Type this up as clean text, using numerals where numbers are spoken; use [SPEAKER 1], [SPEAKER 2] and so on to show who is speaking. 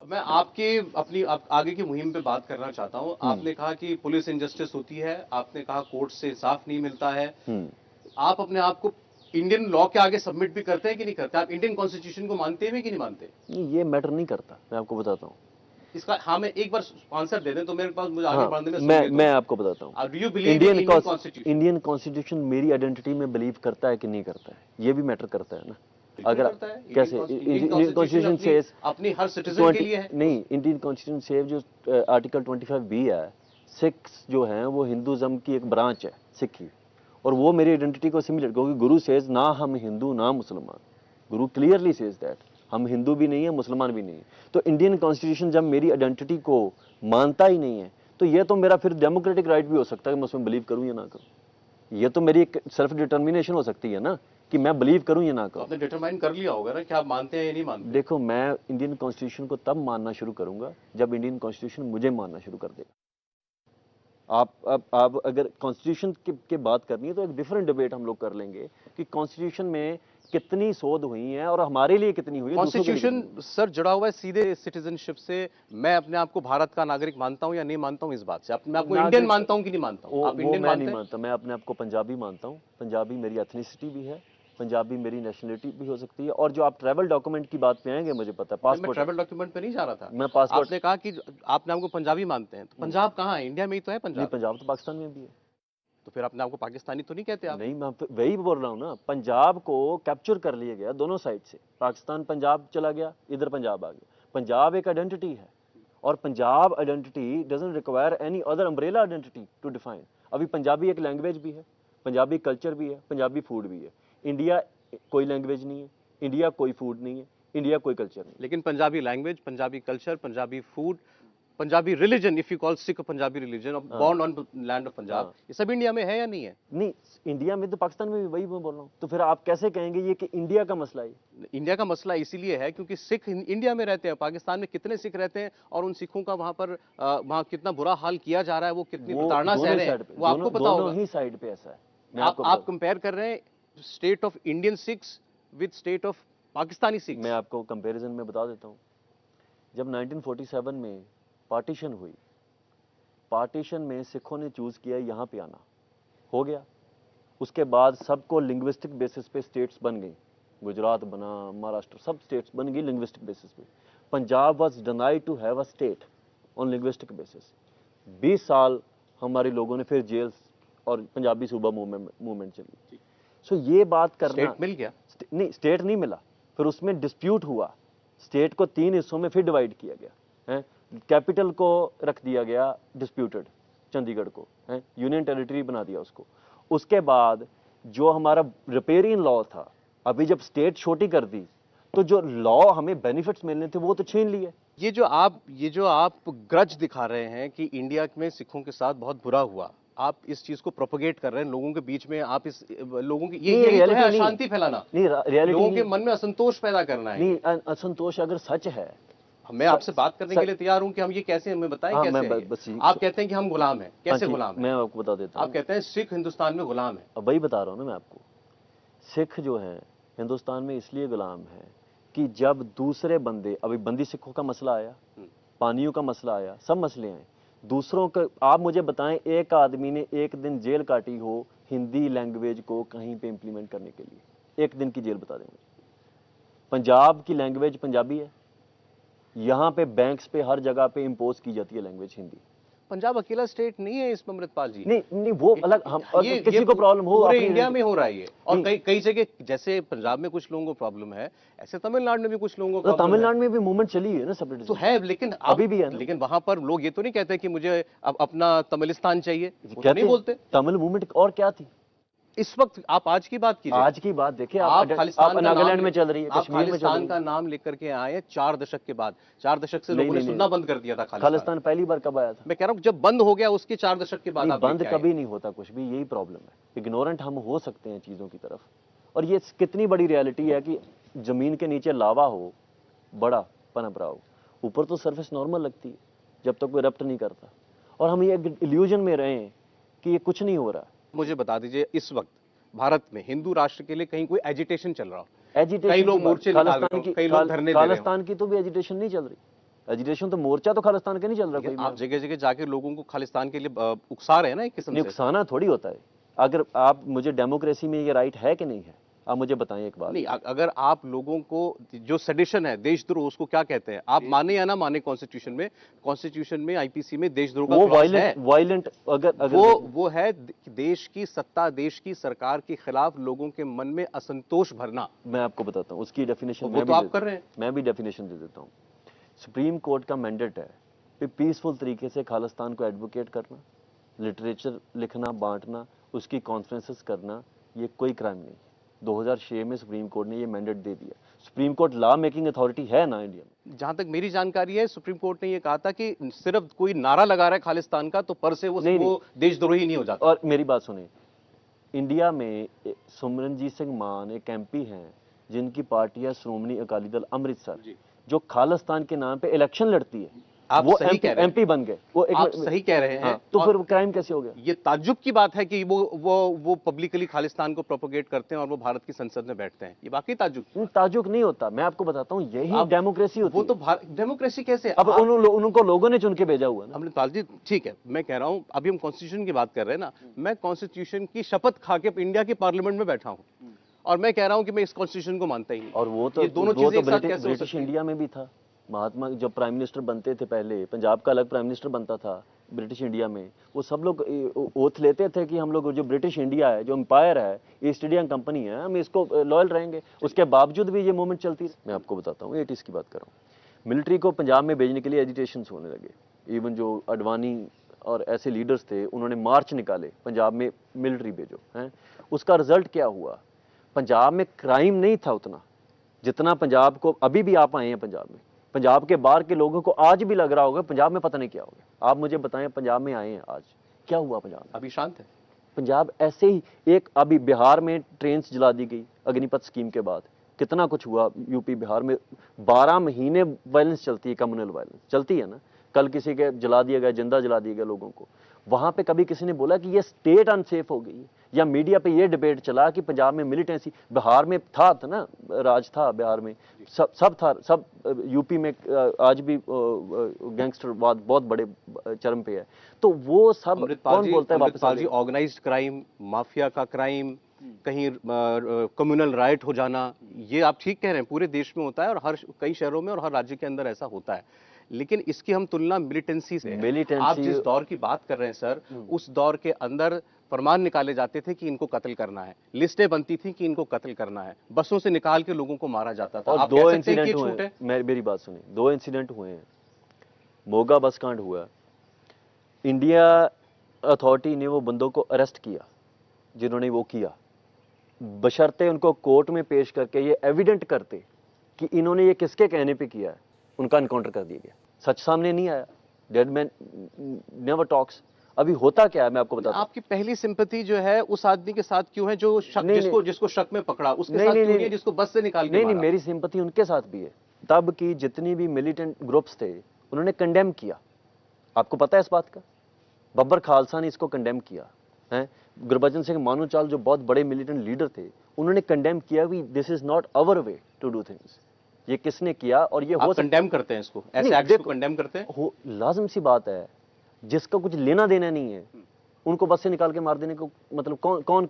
[SPEAKER 1] मैं आपके अपनी आगे की मुहिम पे बात करना चाहता हूँ। आपने कहा कि पुलिस इंजस्टिस होती है, आपने कहा कोर्ट से इंसाफ नहीं मिलता है। आप अपने आप को इंडियन लॉ के आगे सबमिट भी करते हैं कि नहीं करते? आप इंडियन कॉन्स्टिट्यूशन को मानते हैं कि नहीं मानते?
[SPEAKER 2] नहीं, ये मैटर नहीं करता, मैं आपको बताता हूँ।
[SPEAKER 1] इसका हाँ, मैं एक बार आंसर दे दें तो मेरे पास मुझे आगे
[SPEAKER 2] हाँ,
[SPEAKER 1] बढ़ने में
[SPEAKER 2] मैं आपको बताता हूँ।
[SPEAKER 1] Do you believe in Indian constitution?
[SPEAKER 2] Indian constitution मेरी आइडेंटिटी में बिलीव करता है कि नहीं करता है, ये भी मैटर करता है ना। अगर
[SPEAKER 1] करता है।
[SPEAKER 2] कैसे इंडियन कॉन्स्टिट्यूशन सेज
[SPEAKER 1] अपनी हर सिटीजन के लिए है।
[SPEAKER 2] नहीं, इंडियन कॉन्स्टिट्यूशन सेज जो आर्टिकल 25B है, सिख्स जो हैं वो हिंदुज्म की एक ब्रांच है, सिखी, और वो मेरी आइडेंटिटी को सिमिलर, क्योंकि गुरु सेज ना हम हिंदू ना मुसलमान, गुरु क्लियरली सेज दैट हम हिंदू भी नहीं है, मुसलमान भी नहीं है। तो इंडियन कॉन्स्टिट्यूशन जब मेरी आइडेंटिटी को मानता ही नहीं है, तो ये तो मेरा फिर डेमोक्रेटिक राइट भी हो सकता है कि मैं उसमें बिलीव करूं या ना करूं। ये तो मेरी एक सेल्फ डिटर्मिनेशन हो सकती है ना कि मैं बिलीव करूं या ना करूं।
[SPEAKER 1] आपने डिटरमाइन कर लिया होगा ना कि आप मानते हैं या नहीं मानते?
[SPEAKER 2] देखो, मैं इंडियन कॉन्स्टिट्यूशन को तब मानना शुरू करूंगा जब इंडियन कॉन्स्टिट्यूशन मुझे मानना शुरू कर देगा। आप अगर कॉन्स्टिट्यूशन की बात करनी है तो एक डिफरेंट डिबेट हम लोग कर लेंगे कि कॉन्स्टिट्यूशन में कितनी शोध हुई है और हमारे लिए कितनी हुई है।
[SPEAKER 1] कॉन्स्टिट्यूशन सर जुड़ा हुआ है सीधे सिटीजनशिप से। मैं अपने आप को भारत का नागरिक मानता हूं या नहीं मानता हूं इस बात से। मैं आपको इंडियन मानता हूं कि नहीं मानता हूं? आप इंडियन
[SPEAKER 2] मैं नहीं मानता, मैं अपने आप को पंजाबी मानता हूं। पंजाबी मेरी एथनिसिटी भी है, पंजाबी मेरी नेशनलिटी भी हो सकती है। और जो आप ट्रैवल डॉक्यूमेंट की बात पे आएंगे, मुझे पता है पासपोर्ट।
[SPEAKER 1] मैं ट्रैवल डॉक्यूमेंट पे नहीं जा रहा था।
[SPEAKER 2] मैं पासपोर्ट,
[SPEAKER 1] आपने कहा कि आपने हमको पंजाबी मानते हैं, तो पंजाब कहाँ है? इंडिया में ही तो है पंजाब।
[SPEAKER 2] नहीं, पंजाब तो पाकिस्तान में भी है।
[SPEAKER 1] तो फिर अपने आपको पाकिस्तानी तो नहीं कहते आप?
[SPEAKER 2] नहीं, मैं वही बोल रहा हूँ ना, पंजाब को कैप्चर कर लिया गया दोनों साइड से। पाकिस्तान पंजाब चला गया, इधर पंजाब आ गया। पंजाब एक आइडेंटिटी है, और Punjab identity doesn't require any other umbrella identity to define. अभी पंजाबी एक लैंग्वेज भी है, पंजाबी कल्चर भी है, पंजाबी फूड भी है। इंडिया कोई लैंग्वेज नहीं है, इंडिया कोई फूड नहीं है, इंडिया कोई कल्चर नहीं।
[SPEAKER 1] लेकिन Punjabi language, Punjabi culture, Punjabi food, Punjabi religion, if you call Sikh Punjabi religion of born on land of Punjab, ये सब इंडिया में है या नहीं है?
[SPEAKER 2] नहीं, इंडिया में तो, पाकिस्तान में भी वही मैं बोल रहा हूँ। तो फिर आप कैसे कहेंगे ये कि इंडिया का मसला है?
[SPEAKER 1] इंडिया का मसला इसीलिए है क्योंकि सिख इंडिया में रहते हैं। पाकिस्तान में कितने सिख रहते हैं और उन सिखों का वहां पर वहां कितना बुरा हाल किया जा रहा है, वो कितनी प्रताड़ना सह रहे हैं, वो आपको पता होगा।
[SPEAKER 2] दोनों ही साइड पे ऐसा है।
[SPEAKER 1] आप कंपेयर कर रहे हैं state of Indian Sikhs with state of Pakistani Sikhs.
[SPEAKER 2] मैं आपको कंपैरिजन में बता देता हूँ। जब 1947 में पार्टीशन हुई, पार्टीशन में सिखों ने चूज किया यहाँ पे आना, हो गया। उसके बाद सबको लिंग्विस्टिक बेसिस पे स्टेट्स बन गई, गुजरात बना, महाराष्ट्र, सब स्टेट्स बन गई लिंग्विस्टिक बेसिस पे। Punjab was denied to have a state on linguistic basis. 20 साल हमारे लोगों ने फिर जेल्स और पंजाबी सूबा मूवमेंट चली। सो ये बात करना,
[SPEAKER 1] स्टेट मिल गया?
[SPEAKER 2] नहीं, स्टेट नहीं मिला। फिर उसमें डिस्प्यूट हुआ, स्टेट को 3 हिस्सों में फिर डिवाइड किया गया है। कैपिटल को रख दिया गया डिस्प्यूटेड, चंडीगढ़ को है, यूनियन टेरिटरी बना दिया उसको। उसके बाद जो हमारा रिपेरियन लॉ था, अभी जब स्टेट छोटी कर दी तो जो लॉ हमें बेनिफिट्स मिलने थे वो तो छीन लिए।
[SPEAKER 1] ये जो आप ग्रज दिखा रहे हैं कि इंडिया में सिखों के साथ बहुत बुरा हुआ, आप इस चीज को प्रोपोगेट कर रहे हैं लोगों के बीच में। आप इस लोगों की ये तो है अशांति फैलाना,
[SPEAKER 2] नहीं, रियलिटी
[SPEAKER 1] लोगों के मन में असंतोष पैदा करना है।
[SPEAKER 2] नहीं, असंतोष अगर सच है,
[SPEAKER 1] मैं आपसे बात करने के लिए तैयार हूं कि हम ये कैसे, हमें बताएं कैसे। आप कहते हैं कि हम गुलाम हैं, कैसे गुलाम हैं?
[SPEAKER 2] मैं आपको बता देता हूं।
[SPEAKER 1] आप कहते हैं सिख हिंदुस्तान में गुलाम है।
[SPEAKER 2] अब वही बता रहा हूं ना मैं आपको। सिख जो है हिंदुस्तान में इसलिए गुलाम है कि जब दूसरे बंदे, अभी बंदी सिखों का मसला आया, पानियों का मसला आया, सब मसले आए दूसरों का। आप मुझे बताएं, एक आदमी ने एक दिन जेल काटी हो हिंदी लैंग्वेज को कहीं पे इंप्लीमेंट करने के लिए, एक दिन की जेल बता दें मुझे। पंजाब की लैंग्वेज पंजाबी है, यहाँ पे बैंक्स पे हर जगह पे इंपोज की जाती है लैंग्वेज हिंदी।
[SPEAKER 1] पंजाब अकेला स्टेट नहीं है इसमें अमृतपाल जी।
[SPEAKER 2] नहीं, वो अलग, हम किसी को प्रॉब्लम हो,
[SPEAKER 1] पूरे इंडिया में हो रहा है ये। और कई जगह, जैसे पंजाब में कुछ लोगों को प्रॉब्लम है, ऐसे तमिलनाडु में भी कुछ लोगों को।
[SPEAKER 2] तमिलनाडु में भी मूवमेंट चली है ना सेपरेटिज्म,
[SPEAKER 1] तो है, लेकिन
[SPEAKER 2] अभी भी है।
[SPEAKER 1] लेकिन वहां पर लोग ये तो नहीं कहते कि मुझे अब अपना तमिलिस्तान चाहिए, वो नहीं बोलते।
[SPEAKER 2] तमिल मूवमेंट और क्या थी
[SPEAKER 1] इस वक्त? आप आज की बात कीजिए,
[SPEAKER 2] आज की बात देखिए। आप नागालैंड में चल रही है, कश्मीर में
[SPEAKER 1] खालिस्तान का नाम लेकर के आए 4 दशक के बाद। 4 दशक से लोगों ने सुनना बंद कर दिया था
[SPEAKER 2] खालिस्तान। पहली बार कब आया था?
[SPEAKER 1] मैं कह रहा हूं जब बंद हो गया उसके 4 दशक के बाद।
[SPEAKER 2] बंद कभी नहीं होता कुछ भी, यही प्रॉब्लम है। इग्नोरेंट हम हो सकते हैं चीजों की तरफ। और ये कितनी बड़ी रियलिटी है कि जमीन के नीचे लावा हो, बड़ा पनप रहा हो, ऊपर तो सरफेस नॉर्मल लगती है जब तक कोई रप्ट नहीं करता। और हम ये इल्यूजन में रहे कि ये कुछ नहीं हो रहा।
[SPEAKER 1] मुझे बता दीजिए, इस वक्त भारत में हिंदू राष्ट्र के लिए कहीं कोई एजिटेशन चल रहा हो?
[SPEAKER 2] एजिटेशन,
[SPEAKER 1] कई लोग मोर्चे निकाल रहे हैं, कई लोग धरने दे रहे हैं।
[SPEAKER 2] खालिस्तान की तो भी एजिटेशन नहीं चल रही। एजिटेशन तो मोर्चा तो खालिस्तान का नहीं चल रहा कोई
[SPEAKER 1] लेकिन
[SPEAKER 2] भी।
[SPEAKER 1] आप जगह जगह जाके लोगों को खालिस्तान के लिए उकसा रहे हैं ना एक किस्म
[SPEAKER 2] नहीं,
[SPEAKER 1] से।
[SPEAKER 2] उकसाना थोड़ी होता है। अगर आप मुझे डेमोक्रेसी में ये राइट है कि नहीं है, आप मुझे बताएं एक बात।
[SPEAKER 1] नहीं, अगर आप लोगों को जो सेडिशन है, देशद्रोह, उसको क्या कहते हैं, आप माने या ना माने, कॉन्स्टिट्यूशन में आईपीसी में देशद्रोह का
[SPEAKER 2] वो
[SPEAKER 1] क्लॉज है।
[SPEAKER 2] वायलेंट अगर
[SPEAKER 1] वो है देश की सत्ता, देश की सरकार के खिलाफ लोगों के मन में असंतोष भरना।
[SPEAKER 2] मैं आपको बताता हूँ उसकी डेफिनेशन
[SPEAKER 1] वो तो आप कर रहे हैं।
[SPEAKER 2] मैं भी डेफिनेशन दे देता हूँ। सुप्रीम कोर्ट का मैंडेट है कि पीसफुल तरीके से खालिस्तान को एडवोकेट करना, लिटरेचर लिखना, बांटना, उसकी कॉन्फ्रेंसेस करना, ये कोई क्राइम नहीं। 2006 में सुप्रीम कोर्ट ने ये मैंडेट दे दिया। Supreme court law making authority है ना इंडिया में।
[SPEAKER 1] जहां तक मेरी जानकारी है, सुप्रीम कोर्ट ने ये कहा था कि सिर्फ कोई नारा लगा रहा है खालिस्तान का तो पर से वो देशद्रोही नहीं हो जाता।
[SPEAKER 2] और मेरी बात सुने, इंडिया में सिमरनजीत सिंह मान एक एमपी हैं जिनकी पार्टी है श्रोमणी अकाली दल अमृतसर, जो खालिस्तान के नाम पे इलेक्शन लड़ती है।
[SPEAKER 1] आप
[SPEAKER 2] वो
[SPEAKER 1] सही कह रहे हैं।
[SPEAKER 2] एमपी बन गए वो।
[SPEAKER 1] आप सही कह रहे हैं।
[SPEAKER 2] हाँ, तो फिर वो क्राइम कैसे हो गया?
[SPEAKER 1] ये ताज्जुब की बात है कि वो पब्लिकली खालिस्तान को प्रोपोगेट करते हैं और वो भारत की संसद में बैठते हैं। ये वाकई ताज्जुब।
[SPEAKER 2] ताजुब नहीं होता, मैं आपको बताता हूँ, यही डेमोक्रेसी होती
[SPEAKER 1] वो
[SPEAKER 2] है।
[SPEAKER 1] तो डेमोक्रेसी कैसे?
[SPEAKER 2] अब उनको लोगों ने चुन के भेजा हुआ ना।
[SPEAKER 1] अमृतपाल जी, ठीक है, मैं कह रहा हूं, अभी हम कॉन्स्टिट्यूशन की बात कर रहे हैं ना, मैं कॉन्स्टिट्यूशन की शपथ खा के इंडिया की पार्लियामेंट में बैठा हूं और मैं कह रहा हूं कि मैं इस कॉन्स्टिट्यूशन को मानता ही नहीं।
[SPEAKER 2] और वो तो
[SPEAKER 1] ये दोनों चीजें एक साथ कैसे हो
[SPEAKER 2] ब्रिटिश
[SPEAKER 1] सकती हैं?
[SPEAKER 2] इंडिया में भी था। महात्मा जब प्राइम मिनिस्टर बनते थे, पहले पंजाब का अलग प्राइम मिनिस्टर बनता था ब्रिटिश इंडिया में, वो सब लोग ओथ लेते थे कि हम लोग जो ब्रिटिश इंडिया है, जो एम्पायर है, ईस्ट इंडिया कंपनी है, हम इसको लॉयल रहेंगे। उसके बावजूद भी ये मूवमेंट चलती है। मैं आपको बताता हूँ 80s की बात कर रहा हूँ। मिलिट्री को पंजाब में भेजने के लिए एजिटेशन होने लगे। इवन जो अडवाणी और ऐसे लीडर्स थे, उन्होंने मार्च निकाले पंजाब में मिलिट्री भेजो है। उसका रिजल्ट क्या हुआ? पंजाब में क्राइम नहीं था उतना जितना पंजाब को, अभी भी आप आए हैं पंजाब में, पंजाब के बाहर के लोगों को आज भी लग रहा होगा पंजाब में पता नहीं क्या हो गया। आप मुझे बताएं, पंजाब में आए हैं आज, क्या हुआ पंजाब में?
[SPEAKER 1] अभी शांत है
[SPEAKER 2] पंजाब ऐसे ही। एक अभी बिहार में ट्रेन जला दी गई अग्निपथ स्कीम के बाद, कितना कुछ हुआ यूपी बिहार में। 12 महीने वायलेंस चलती है, कम्युनल वायलेंस चलती है ना। कल किसी के जला दिया गया, जिंदा जला दिया गया लोगों को। वहां पे कभी किसी ने बोला कि ये स्टेट अनसेफ हो गई? या मीडिया पे ये डिबेट चला कि पंजाब में मिलिटेंसी, बिहार में था ना, राज था बिहार में, सब था, सब यूपी में आज भी गैंगस्टरवाद बहुत बड़े चरम पे है। तो वो सब कौन बोलता है वापस?
[SPEAKER 1] ऑर्गेनाइज्ड क्राइम, माफिया का क्राइम, कहीं कम्युनल राइट हो जाना, ये आप ठीक कह रहे हैं, पूरे देश में होता है और कई शहरों में और हर राज्य के अंदर ऐसा होता है। लेकिन इसकी हम तुलना मिलिटेंसी से है। आप जिस दौर की बात कर रहे हैं सर, उस दौर के अंदर फरमान निकाले जाते थे कि इनको कत्ल करना है, लिस्टें बनती थी कि इनको कत्ल करना है, बसों से निकाल के लोगों को मारा जाता था।
[SPEAKER 2] और
[SPEAKER 1] आप
[SPEAKER 2] 2
[SPEAKER 1] कह सकते हैं कि
[SPEAKER 2] इंसिडेंट
[SPEAKER 1] ये
[SPEAKER 2] हुए
[SPEAKER 1] छूट है?
[SPEAKER 2] मेरी बात सुनिए, 2 इंसिडेंट हुए हैं। मोगा बस कांड हुआ, इंडिया अथॉरिटी ने वो बंदों को अरेस्ट किया जिन्होंने वो किया, बशर्ते उनको कोर्ट में पेश करके ये एविडेंट करते कि इन्होंने ये किसके कहने पे किया है, उनका एनकाउंटर कर दिया गया। सच सामने नहीं आया। Dead man never talks. अभी होता क्या है मैं आपको बताता हूं।
[SPEAKER 1] आपकी पहली सिंपैथी जो है उस आदमी के साथ क्यों है जो जिसको शक में पकड़ा, उसके साथ क्यों नहीं है जिसको बस से निकाल के
[SPEAKER 2] नहीं, मेरी सिंपैथी उनके साथ भी है। तब की जितनी भी मिलिटेंट ग्रुप्स थे उन्होंने कंडेम किया। आपको पता है इस बात का? बब्बर खालसा ने इसको कंडेम किया है। गुरबचन सिंह मानूचाल जो बहुत बड़े मिलिटेंट लीडर थे, उन्होंने कंडेम किया कि this is not our way to do things. ये किसने किया? और ये हो
[SPEAKER 1] कंडेम करते हैं इसको, ऐसे एक्ट्स को कंडेम करते हैं?
[SPEAKER 2] हो, लाजिम सी बात है। जिसका कुछ लेना देना नहीं है उनको बस से निकाल के मार देने को मतलब कौन